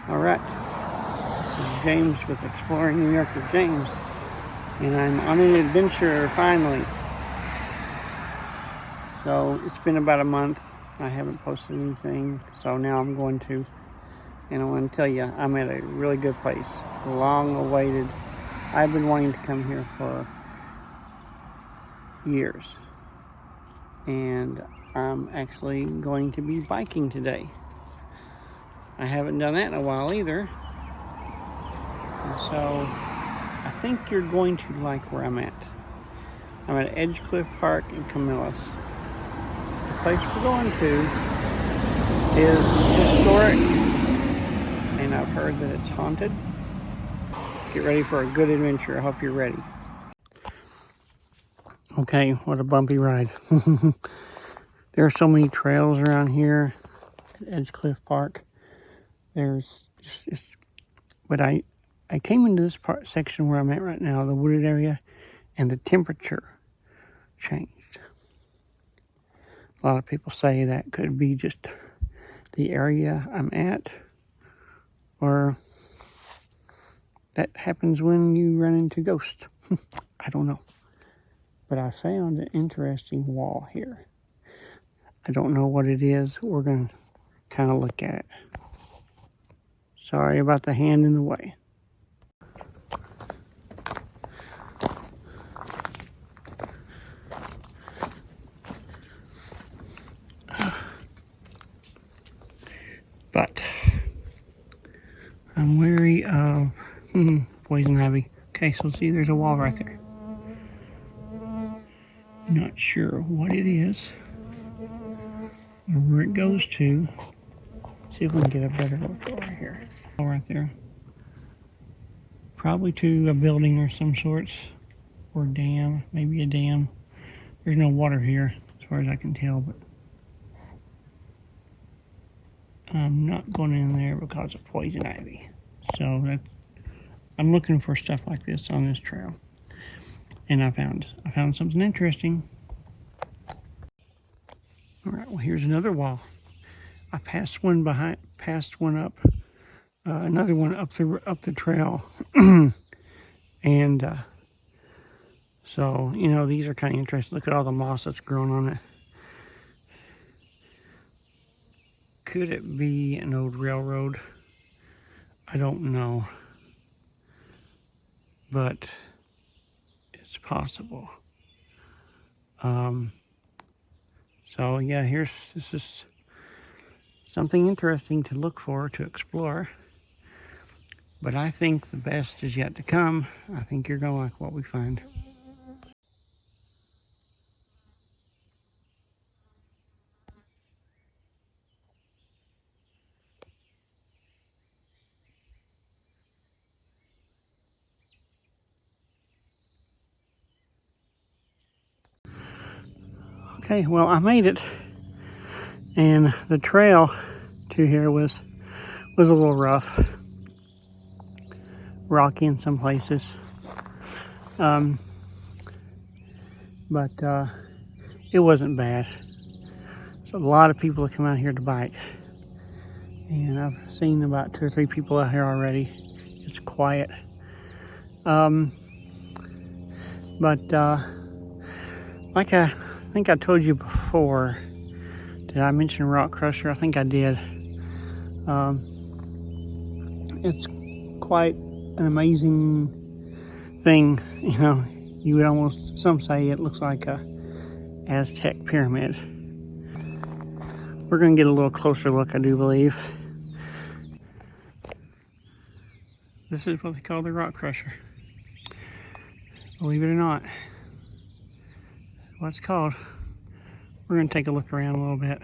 Alright, this is James with Exploring New York with James, and I'm on an adventure finally. So it's been about a month, I haven't posted anything, so now I'm going to, and I want to tell you, I'm at a really good place, long awaited. I've been wanting to come here for years, and I'm actually going to be biking today. I haven't done that in a while either. And so I think you're going to like where I'm at. I'm at Edgecliff Park in Camillus. The place we're going to is historic, and I've heard that it's haunted. Get ready for a good adventure. I hope you're ready. Okay, what a bumpy ride. There are so many trails around here at Edgecliff Park. There's just but I came into this section where I'm at right now, the wooded area, and the temperature changed. A lot of people say that could be just the area I'm at, or that happens when you run into ghosts. I don't know. But I found an interesting wall here. I don't know what it is. We're going to kind of look at it. Sorry about the hand in the way. But I'm wary of poison ivy. Okay, so see, there's a wall right there. Not sure what it is or where it goes to. See if we can get a better look over here. Right there. Probably to a building or some sorts, or a dam, maybe a dam. There's no water here as far as I can tell, but I'm not going in there because of poison ivy. So I'm looking for stuff like this on this trail, and I found something interesting. All right, well, here's another wall. I passed one up, another one up the trail, and so these are kind of interesting. Look at all the moss that's growing on it. Could it be an old railroad? I don't know, but it's possible. So yeah, this is something interesting to look for, to explore. But I think the best is yet to come. I think you're gonna like what we find. Okay, well, I made it, and the trail to here was a little rough, rocky in some places, but it wasn't bad. So a lot of people have come out here to bike, and I've seen about 2 or 3 people out here already. It's quiet, but like I think I told you before, did I mention Rock Crusher? I think I did. It's quite an amazing thing. You would almost, some say it looks like a Aztec pyramid. We're going to get a little closer look, I do believe. This is what they call the Rock Crusher. Believe it or not, that's what it's called. We're going to take a look around a little bit.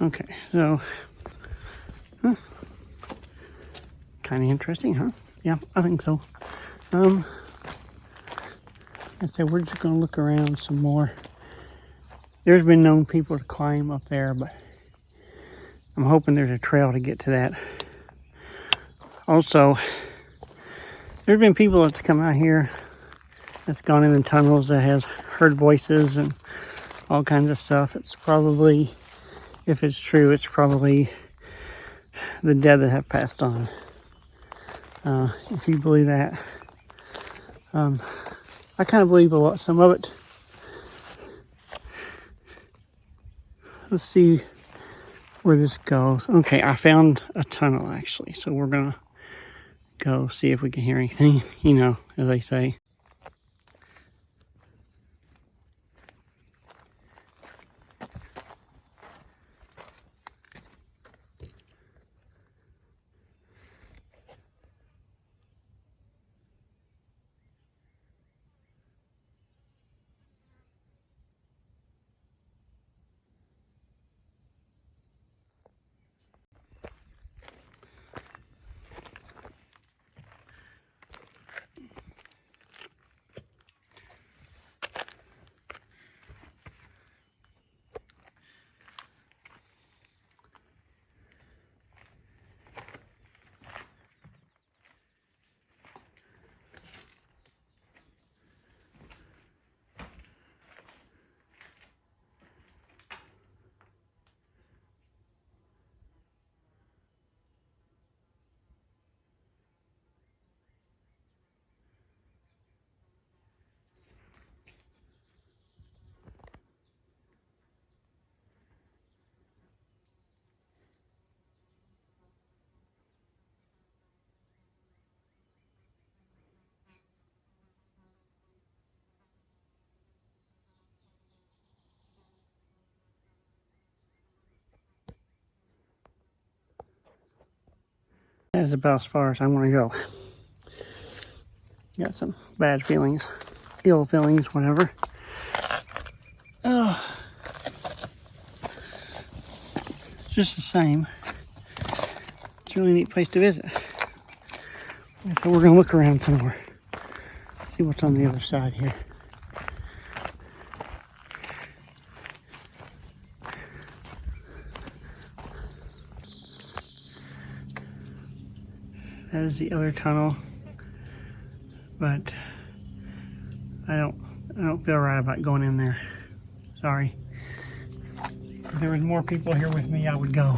Okay, so, kind of interesting, huh? Yeah, I think so. I said we're just gonna look around some more. There's been known people to climb up there, but I'm hoping there's a trail to get to that. Also, there's been people that's come out here that's gone in the tunnels that has heard voices and all kinds of stuff. It's probably, if it's true, it's probably the dead that have passed on. If you believe that. I kind of believe some of it. Let's see where this goes. Okay, I found a tunnel actually, so we're gonna go see if we can hear anything, as they say. That's about as far as I'm gonna go. Got some bad feelings, ill feelings, whatever. Oh, it's just the same. It's a really neat place to visit. So we're gonna look around some more. See what's on the other side here. That is the other tunnel, but I don't feel right about going in there. Sorry. If there was more people here with me, I would go.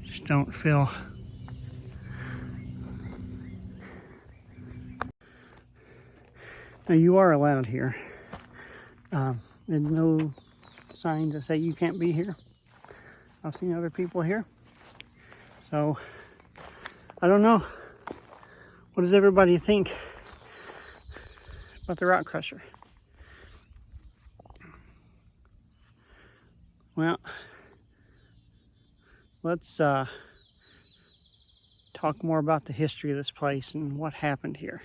Just don't feel. Now you are allowed here. There's no signs that say you can't be here. I've seen other people here. So, I don't know. What does everybody think about the rock crusher? Well, let's talk more about the history of this place and what happened here.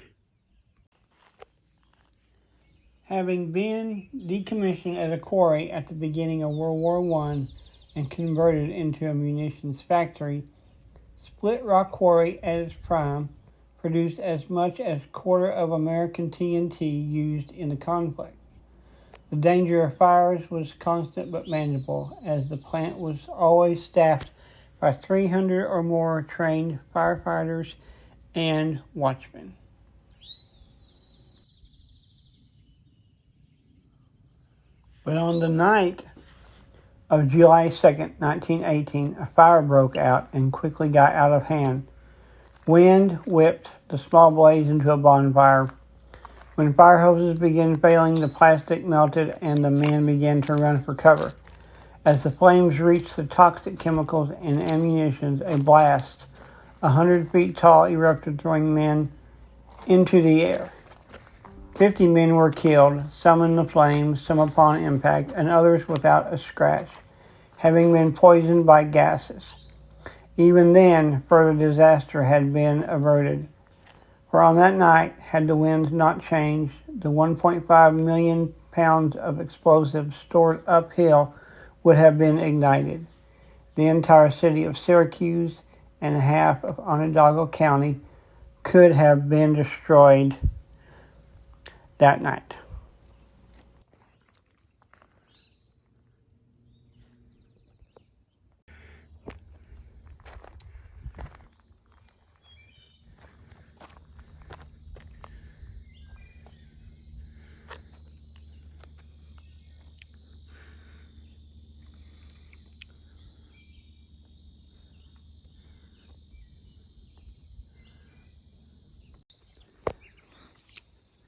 Having been decommissioned as a quarry at the beginning of World War I and converted into a munitions factory, Split Rock Quarry at its prime produced as much as a quarter of American TNT used in the conflict. The danger of fires was constant but manageable, as the plant was always staffed by 300 or more trained firefighters and watchmen. But on the night of July 2nd, 1918, a fire broke out and quickly got out of hand. Wind whipped the small blaze into a bonfire. When fire hoses began failing, the plastic melted and the men began to run for cover. As the flames reached the toxic chemicals and ammunition, a blast 100 feet tall erupted, throwing men into the air. 50 men were killed, some in the flames, some upon impact, and others without a scratch, having been poisoned by gases. Even then, further disaster had been averted. For on that night, had the winds not changed, the 1.5 million pounds of explosives stored uphill would have been ignited. the entire city of Syracuse and half of Onondaga County could have been destroyed that night.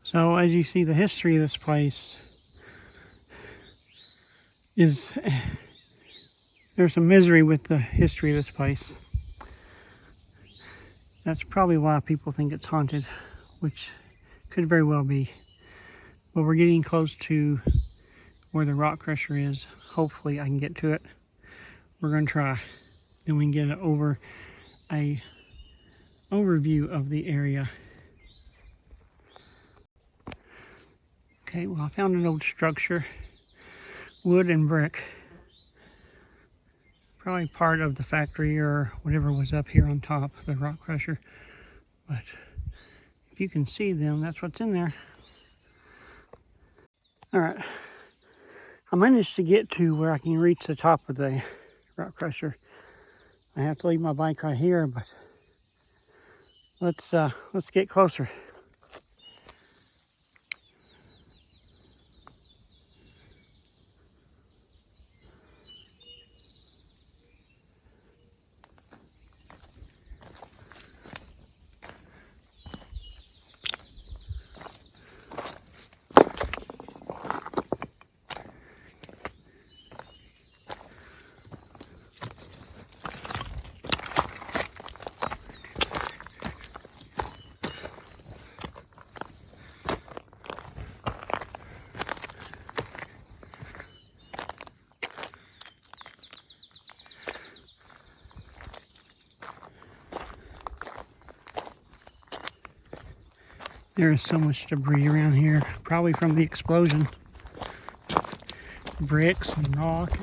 So as you see, the history of this place is, there's some misery with the history of this place. That's probably why people think it's haunted, which could very well be. But we're getting close to where the rock crusher is. Hopefully I can get to it. We're going to try. Then we can get an overview of the area. Okay, well, I found an old structure, wood and brick. Probably part of the factory or whatever was up here on top, the rock crusher. But if you can see them, that's what's in there. All right, I managed to get to where I can reach the top of the rock crusher. I have to leave my bike right here, but let's get closer. There is so much debris around here, probably from the explosion. Bricks and rock.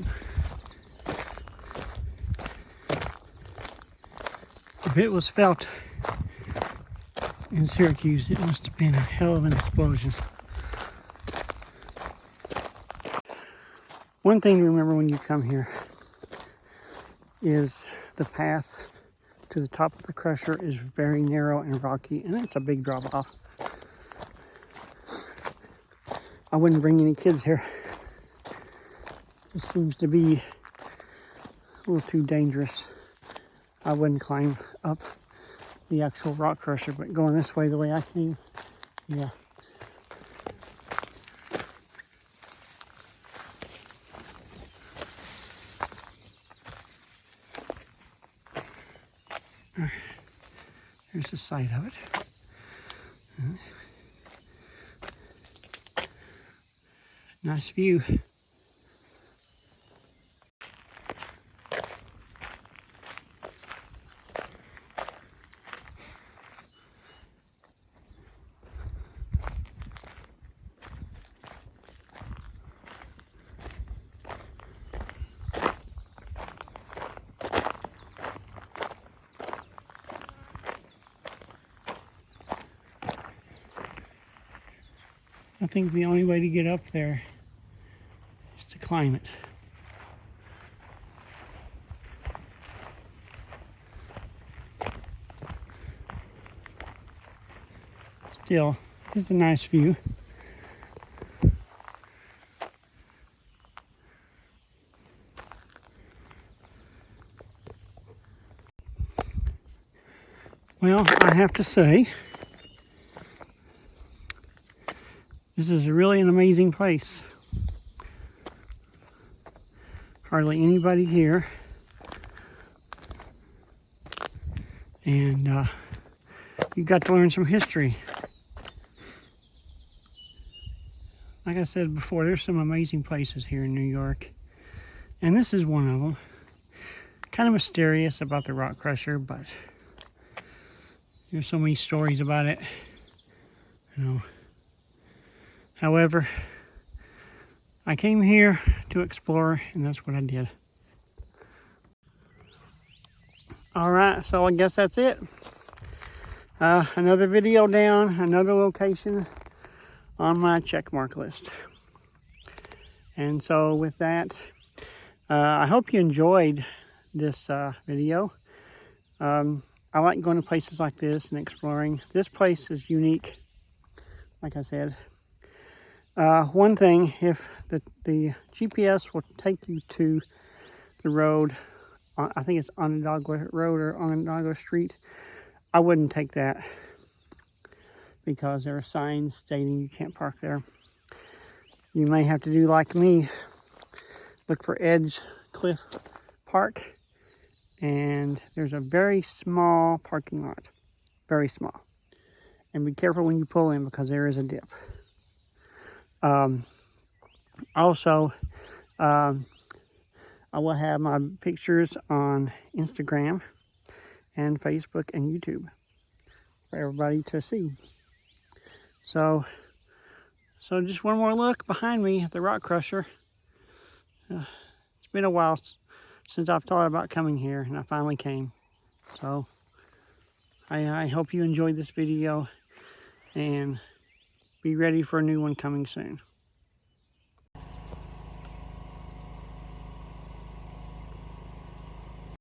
If it was felt in Syracuse, it must have been a hell of an explosion. One thing to remember when you come here is the path to the top of the crusher is very narrow and rocky, and it's a big drop off. I wouldn't bring any kids here. It seems to be a little too dangerous. I wouldn't climb up the actual rock crusher, but going this way the way I came, yeah. Here's the side of it. Nice view. I think the only way to get up there is to climb it. Still, this is a nice view. Well, I have to say, this is really an amazing place. Hardly anybody here. And you got to learn some history. Like I said before, there's some amazing places here in New York. And this is one of them. Kind of mysterious about the rock crusher, but there's so many stories about it. You know. However, I came here to explore, and that's what I did. All right, so I guess that's it. Another video down, another location on my check mark list. And so with that, I hope you enjoyed this video. I like going to places like this and exploring. This place is unique, like I said. One thing, if the GPS will take you to the road, I think it's Onondaga Road or Onondaga Street, I wouldn't take that because there are signs stating you can't park there. You may have to do like me, look for Edge Cliff Park, and there's a very small parking lot, very small. And be careful when you pull in because there is a dip. Also, I will have my pictures on Instagram and Facebook and YouTube for everybody to see. So just one more look behind me at the rock crusher. It's been a while since I've thought about coming here, and I finally came. So I hope you enjoyed this video, and be ready for a new one coming soon.